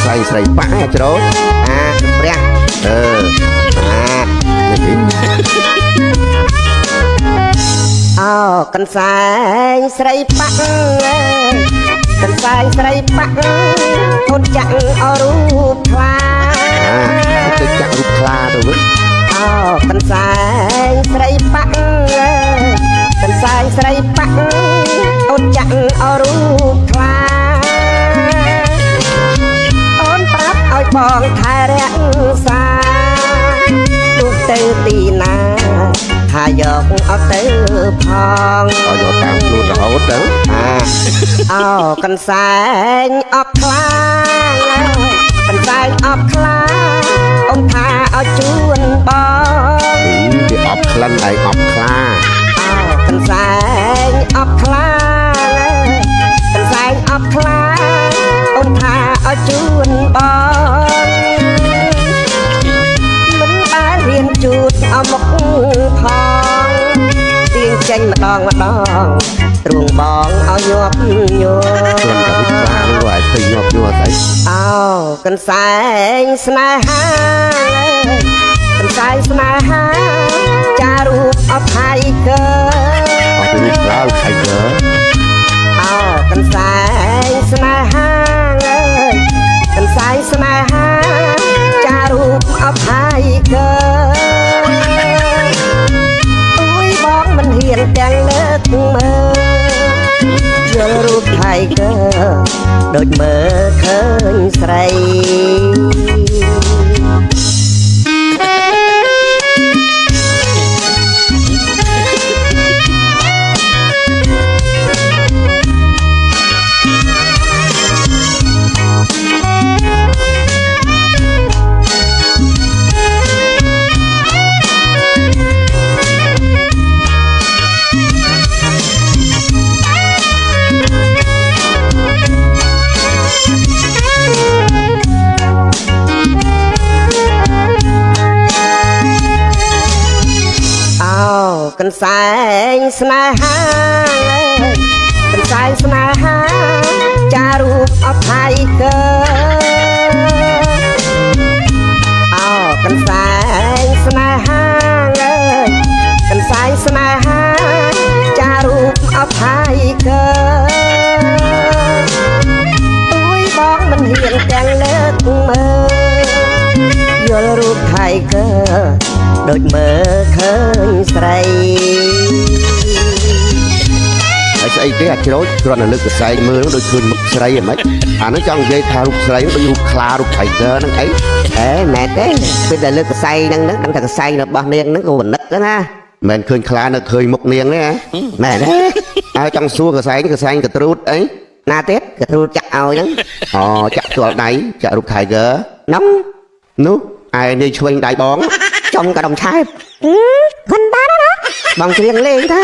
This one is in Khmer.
សែងស្រីប៉ាច្រូតព្រះកន្សែងស្រីប៉ាកន្សែងស្រីប៉ាអូនចាក់អរូបខ្លាទៅចាក់រូបខ្លាទៅវិញកន្សែងស្រីប៉ាកន្សែងស្រីប៉ាអូនចាក់អរូបខ្លាអូនប្រាប់ឲ្យបងថែរក្សាទោះទៅទីណាថាយកអត់ទៅផងយកតាមខ្លួនរហូតទៅកន្សែងអបខ្លាកន្សែងអបខ្លាអូនថាឲ្យជួនបងវាអបក្លិនឯងអបខ្លាកន្សែងអបខ្លាកន្សែងអបខ្លាអូនថាឲ្យជួនបងមិនដែលរៀនជូតเอาមកផងទៀងចេញម្ដងទ្រូងបងឲ្យញាប់ញ័រខ្លួនតែវិចារនោះឲ្យឃើញញាប់ញ័រស្អីកន្សែងស្នេហាកន្សែងស្នេហាចារូបអភ័យកើអត់រូបក្រៅថៃកើកន្សែងស្នេហាកន្សែងស្នេហាចារូបអភ័យកើមិនហ៊ានទាំងលើកមើលយល់រូបថៃកើដូចមើលឃើញស្រីកន្សែងស្នេហាកន្សែងស្នេហាចារូបអភ័យកើកន្សែងស្នេហាកន្សែងស្នេហាចារូបអភ័យកើទួយបងមិនហ៊ានទាំងលើកមើលយល់រូបថៃកើដូចមើលឃើញស្រីហើយស្អីទេអាចច្រូចគ្រាន់តែលើកកសែងមើលដូចឃើញមុខស្រីហ្មងអានោះចង់និយាយថារូបស្រីដូចរូបខ្លារូប Tiger ហ្នឹងអីមែនទេពេលតែលើកកសែងហ្នឹងដឹងថាកសែងរបស់នាងហ្នឹងក៏វនិតណាមិនឃើញខ្លានៅឃើញមុខនាងទេមែនទេហើយចង់សួរកសែងកត្រួតអីណាទៀតកត្រួតចាក់ឲ្យហ្នឹងចាក់ទាល់ដៃចាក់រូប Tiger ហ្នឹងនោះឯនេះឆ្វេងដៃបងចំកដុំឆែបមិនបានណាបងច្រៀងលេងថា